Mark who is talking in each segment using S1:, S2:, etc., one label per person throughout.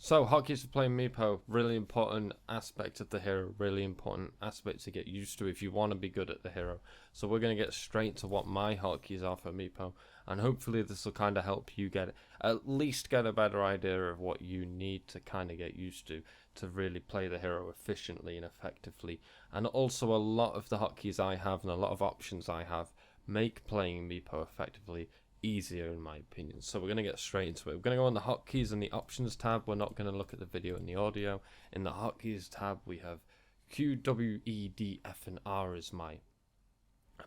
S1: So hotkeys for playing Meepo, really important aspect of the hero, really important aspect to get used to if you want to be good at the hero. So we're going to get straight to what my hotkeys are for Meepo, and hopefully this will kind of help you at least get a better idea of what you need to kind of get used to really play the hero efficiently and effectively. And also a lot of the hotkeys I have and a lot of options I have make playing Meepo effectively easier in my opinion. So we're going to get straight into it. We're going to go on the hotkeys and the options tab. We're not going to look at the video and the audio. In the hotkeys tab we have Q, W, E, D, F and R as my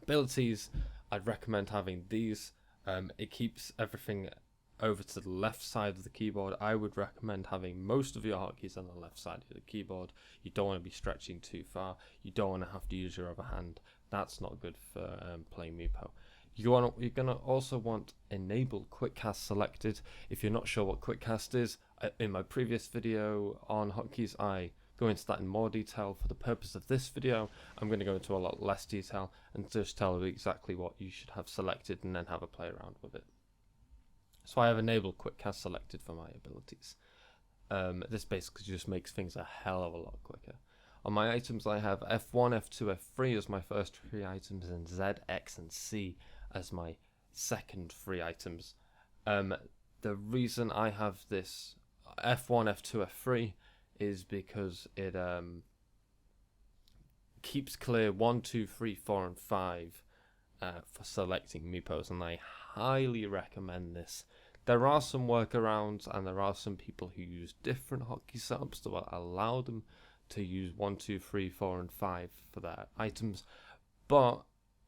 S1: abilities. I'd recommend having these. It keeps everything over to the left side of the keyboard. I would recommend having most of your hotkeys on the left side of the keyboard. You don't want to be stretching too far. You don't want to have to use your other hand. That's not good for playing Meepo. You're going to also want enable Quickcast selected. If you're not sure what Quickcast is, in my previous video on hotkeys I go into that in more detail. For the purpose of this video I'm going to go into a lot less detail and just tell you exactly what you should have selected and then have a play around with it. So I have enabled Quickcast selected for my abilities. This basically just makes things a hell of a lot quicker. On my items I have F1, F2, F3 as my first 3 items and Z, X and C as my second 3 items. The reason I have this F1, F2, F3 is because it keeps clear 1, 2, 3, 4 and 5 for selecting Meepos, and I highly recommend this. There are some workarounds and there are some people who use different hotkey setups that will allow them to use 1, 2, 3, 4 and 5 for their items, but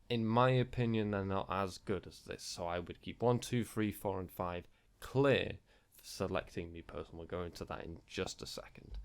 S1: in my opinion they're not as good as this, so I would keep 1, 2, 3, 4 and 5 clear for selecting Meepos, and we'll go into that in just a second.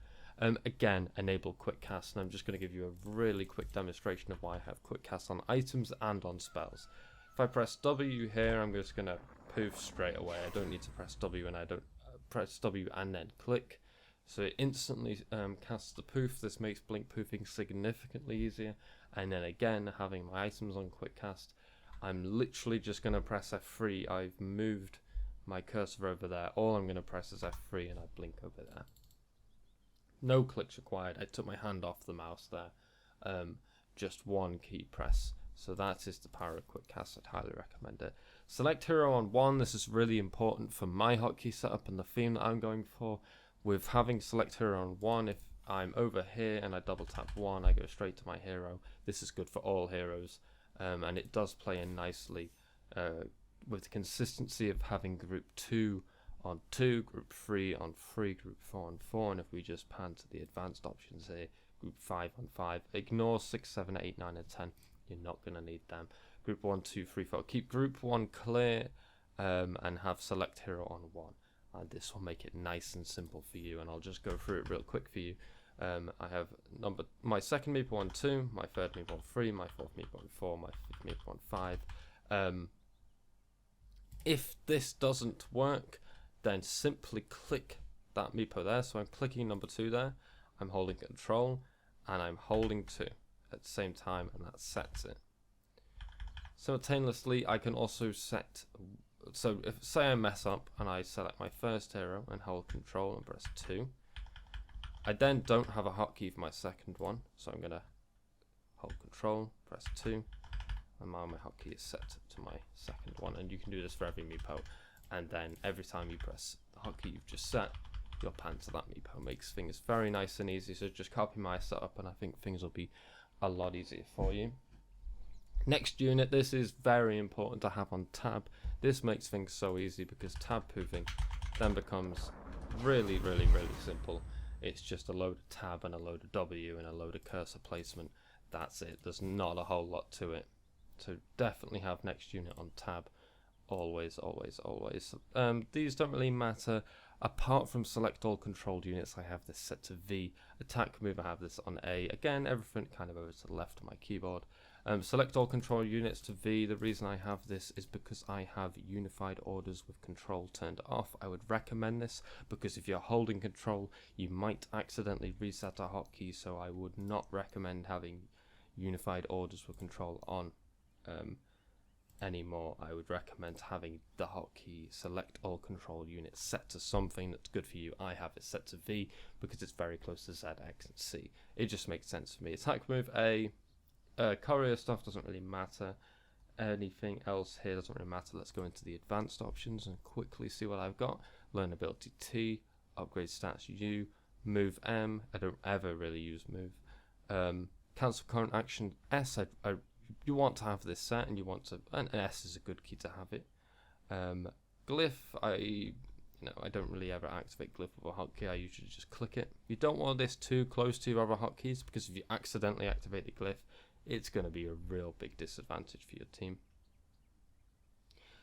S1: Again, enable Quickcast, and I'm just going to give you a really quick demonstration of why I have Quickcast on items and on spells. If I press W here, I'm just going to poof straight away. I don't need to press W, and I don't press W and then click. So it instantly casts the poof. This makes blink poofing significantly easier. And then again, having my items on Quickcast, I'm literally just going to press F3. I've moved my cursor over there. All I'm going to press is F3 and I blink over there. No clicks required. I took my hand off the mouse there. Just one key press. So that is the power of Quickcast. I'd highly recommend it. Select hero on 1. This is really important for my hotkey setup and the theme that I'm going for. With having select hero on 1, if I'm over here and I double tap 1, I go straight to my hero. This is good for all heroes, and it does play in nicely with the consistency of having group 2 on 2, group 3 on 3, group 4 on 4, and if we just pan to the advanced options here, group 5 on 5. Ignore 6, 7, 8, 9 and 10. You're not going to need them. Group 1, 2, 3, 4. Keep group 1 clear and have select hero on 1. And this will make it nice and simple for you, and I'll just go through it real quick for you. I have my second Meepo on 2, my third Meepo on 3, my fourth Meepo on 4, my fifth Meepo on 5. If this doesn't work, then simply click that Meepo there. So I'm clicking number 2 there, I'm holding control, and I'm holding 2 at the same time, and that sets it. Simultaneously, I can also set. So if say I mess up and I select my first hero and hold control and press 2, I then don't have a hotkey for my second one, so I'm going to hold control, press 2, and now my hotkey is set to my second one. And you can do this for every Meepo, and then every time you press the hotkey you've just set, you'll pan to that Meepo. Makes things very nice and easy, so just copy my setup and I think things will be a lot easier for you. Next unit, this is very important to have on tab. This makes things so easy because tab poofing then becomes really simple. It's just a load of tab and a load of W and a load of cursor placement. That's it. There's not a whole lot to it. So definitely have next unit on tab. Always. These don't really matter. Apart from select all controlled units, I have this set to V. Attack move, I have this on A. Again, everything kind of over to the left of my keyboard. Select all control units to V. The reason I have this is because I have unified orders with control turned off. I would recommend this because if you're holding control, you might accidentally reset a hotkey, so I would not recommend having unified orders with control on. anymore, I would recommend having the hotkey select all control units set to something that's good for you. I have it set to V because it's very close to Z, X, and C. It just makes sense for me. Attack move A, courier stuff doesn't really matter. Anything else here doesn't really matter. Let's go into the advanced options and quickly see what I've got. Learn ability T, upgrade stats U, move M. I don't ever really use move. Cancel current action S. You want to have this set, and and S is a good key to have it. Glyph, I don't really ever activate glyph with a hotkey. I usually just click it. You don't want this too close to your other hotkeys, because if you accidentally activate the glyph, it's going to be a real big disadvantage for your team.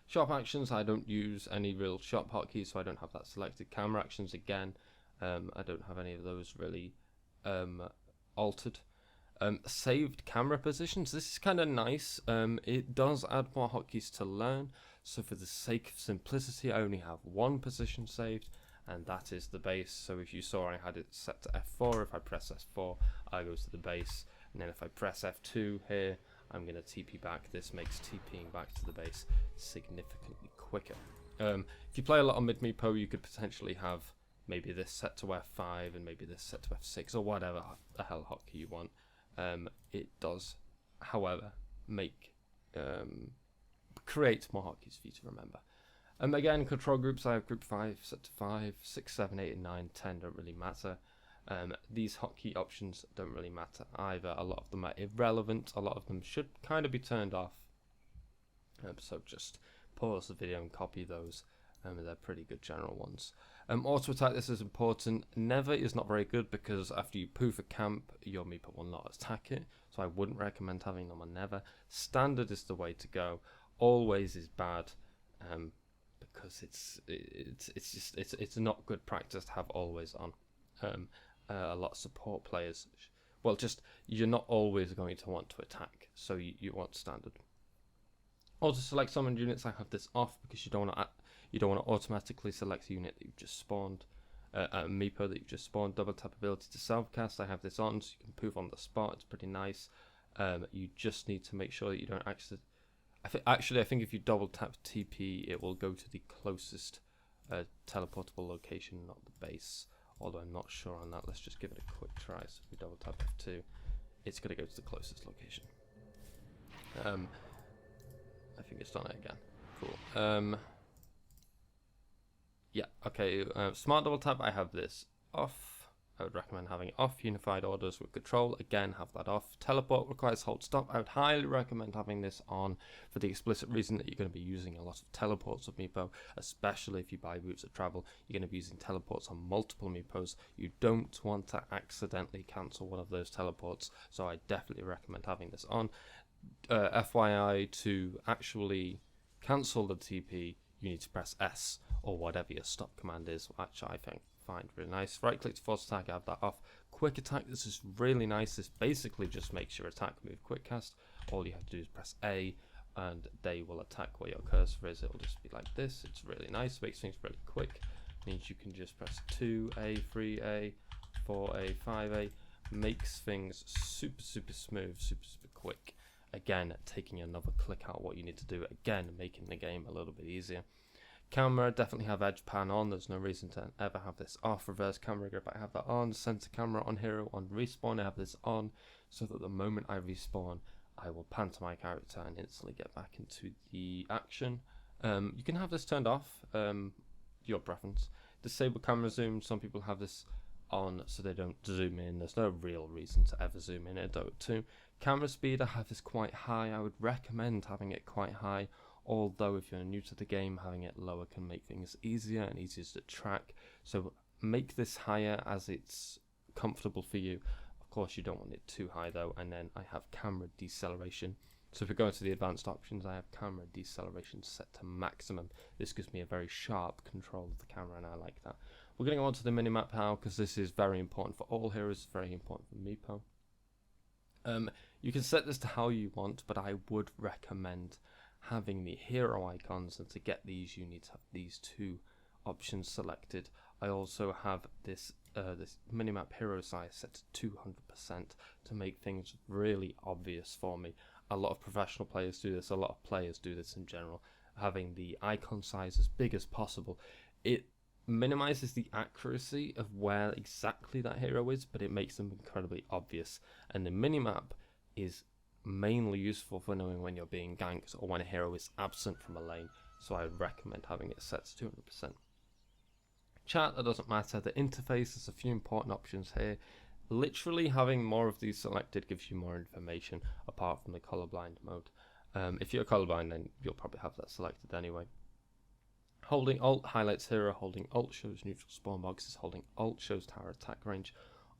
S1: Shop actions, I don't use any real shop hotkeys, so I don't have that selected. Camera actions, again, I don't have any of those really altered. Saved camera positions, this is kind of nice. It does add more hotkeys to learn, so for the sake of simplicity, I only have one position saved, and that is the base. So if you saw, I had it set to F4. If I press F4, I go to the base, and then if I press F2 here, I'm going to TP back. This makes TPing back to the base significantly quicker. If you play a lot on mid-Meepo, you could potentially have maybe this set to F5 and maybe this set to F6 or whatever the hell hotkey you want. It does, however, create more hotkeys for you to remember. Again, control groups, I have group 5 set to 5, 6, 7, 8, and 9, 10 don't really matter. These hotkey options don't really matter either. A lot of them are irrelevant. A lot of them should kind of be turned off. So just pause the video and copy those. They're pretty good general ones. Auto attack, this is important. Never is not very good because after you poof a camp, your Meepo will not attack it. So I wouldn't recommend having them on never. Standard is the way to go. Always is bad because it's not good practice to have always on. A lot of support players, well, just you're not always going to want to attack, so you want standard. Also, select summon units. I have this off because you don't want to automatically select a unit that you've just spawned, a Meepo that you've just spawned. Double tap ability to self cast. I have this on, so you can poof on the spot. It's pretty nice. You just need to make sure that you don't I think if you double tap TP, it will go to the closest teleportable location, not the base. Although I'm not sure on that. Let's just give it a quick try. So if we double tap F2, it's going to go to the closest location. I think it's done it again. Cool. Yeah, okay. Smart double tap, I have this off. I would recommend having it off. Unified orders with control, again, have that off. Teleport requires hold stop. I would highly recommend having this on for the explicit reason that you're going to be using a lot of teleports with Meepo, especially if you buy routes of travel. You're going to be using teleports on multiple Meepos. You don't want to accidentally cancel one of those teleports, so I definitely recommend having this on. FYI, to actually cancel the TP, you need to press S or whatever your stop command is, which I find really nice. Right click to force attack, I have that off. Quick attack, this is really nice. This basically just makes your attack move quickcast. All you have to do is press A and they will attack where your cursor is. It will just be like this. It's really nice, makes things really quick. Means you can just press 2A, 3A, 4A, 5A. Makes things super smooth, super quick. Again, taking another click out what you need to do. Again, making the game a little bit easier. Camera, definitely have edge pan on. There's no reason to ever have this off. Reverse camera grip, I have that on. Center camera on hero, on respawn, I have this on, so that the moment I respawn, I will pan to my character and instantly get back into the action. You can have this turned off, your preference. Disable camera zoom, some people have this on so they don't zoom in. There's no real reason to ever zoom in at Dota 2. Camera speed, I have this quite high. I would recommend having it quite high, although if you're new to the game, having it lower can make things easier and easier to track. So make this higher as it's comfortable for you. Of course, you don't want it too high though. And then I have camera deceleration. So if we go into the advanced options, I have camera deceleration set to maximum. This gives me a very sharp control of the camera, and I like that. We're going to go on to the minimap now, because this is very important for all heroes, very important for Meepo. You can set this to how you want, but I would recommend having the hero icons, and to get these you need to have these two options selected. I also have this this minimap hero size set to 200% to make things really obvious for me. A lot of professional players do this, a lot of players do this in general, having the icon size as big as possible. It minimizes the accuracy of where exactly that hero is, but it makes them incredibly obvious. And the minimap is mainly useful for knowing when you're being ganked or when a hero is absent from a lane, so I would recommend having it set to 200%. Chat, that doesn't matter. The interface, there's a few important options here. Literally having more of these selected gives you more information apart from the colorblind mode. If you're colorblind, then you'll probably have that selected anyway. Holding Alt highlights hero, holding Alt shows neutral spawn boxes, holding Alt shows tower attack range.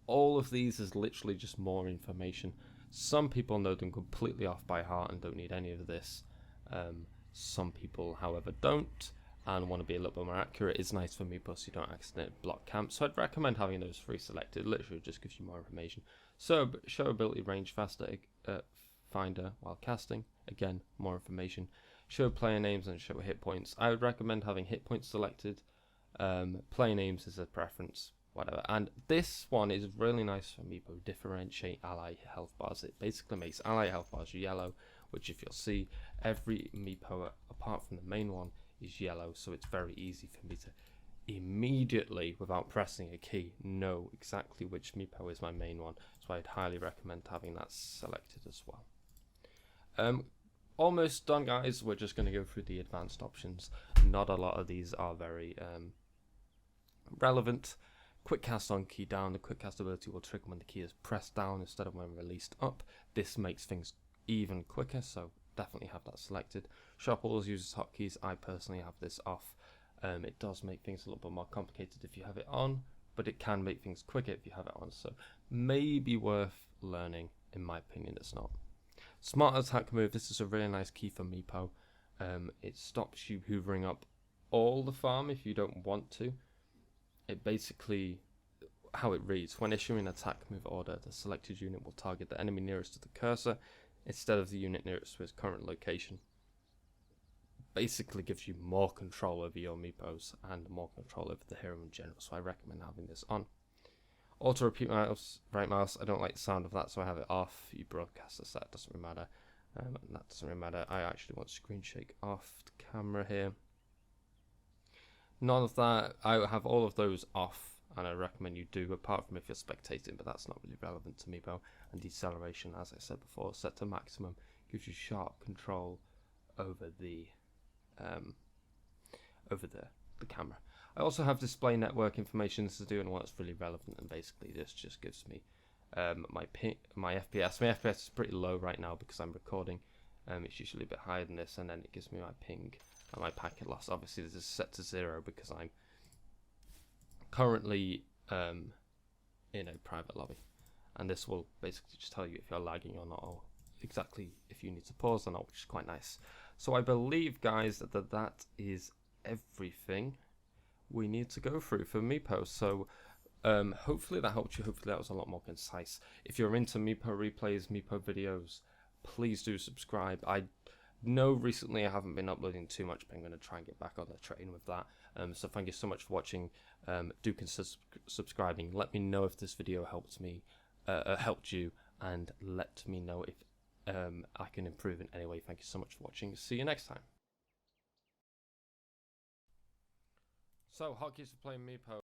S1: All of these is literally just more information. Some people know them completely off by heart and don't need any of this. Some people, however, don't and want to be a little bit more accurate. It's nice for Meepo so you don't accidentally block camps. So I'd recommend having those three selected. Literally just gives you more information. So show ability range faster finder while casting. Again, more information. Show player names and show hit points. I would recommend having hit points selected. Player names is a preference, whatever. And this one is really nice for Meepo. Differentiate ally health bars. It basically makes ally health bars yellow, which if you'll see, every Meepo apart from the main one is yellow, so it's very easy for me to immediately, without pressing a key, know exactly which Meepo is my main one. So I'd highly recommend having that selected as well. Almost done, guys. We're just going to go through the advanced options. Not a lot of these are very relevant. Quickcast on key down. The quickcast ability will trigger when the key is pressed down instead of when released up. This makes things even quicker, so definitely have that selected. Shop always uses hotkeys. I personally have this off. It does make things a little bit more complicated if you have it on, but it can make things quicker if you have it on, so maybe worth learning. In my opinion, it's not. Smart attack move. This is a really nice key for Meepo. It stops you hoovering up all the farm if you don't want to. It basically, how it reads, when issuing an attack move order, the selected unit will target the enemy nearest to the cursor instead of the unit nearest to its current location. Basically gives you more control over your Meepos and more control over the hero in general, so I recommend having this on. Auto repeat mouse, right mouse, I don't like the sound of that, so I have it off. You broadcast this, that doesn't really matter. That doesn't really matter. I actually want screen shake off the camera here. None of that. I have all of those off, and I recommend you do, apart from if you're spectating, but that's not really relevant to Meepo. And deceleration, as I said before, set to maximum, gives you sharp control over the camera. I also have display network information. This is doing what's really relevant, and basically this just gives me my FPS. My FPS is pretty low right now because I'm recording. It's usually a bit higher than this, and then it gives me my ping and my packet loss. Obviously this is set to 0 because I'm currently in a private lobby, and this will basically just tell you if you're lagging or not, or exactly if you need to pause or not, which is quite nice. So I believe, guys, that is everything we need to go through for Meepo. So hopefully that helped you. Hopefully that was a lot more concise. If you're into Meepo replays, Meepo videos, please do subscribe. I know recently I haven't been uploading too much, but I'm going to try and get back on the train with that. So thank you so much for watching. Do consider subscribing. Let me know if this video helped me, helped you, and let me know if I can improve in any way. Thank you so much for watching. See you next time. So, hotkeys for playing Meepo.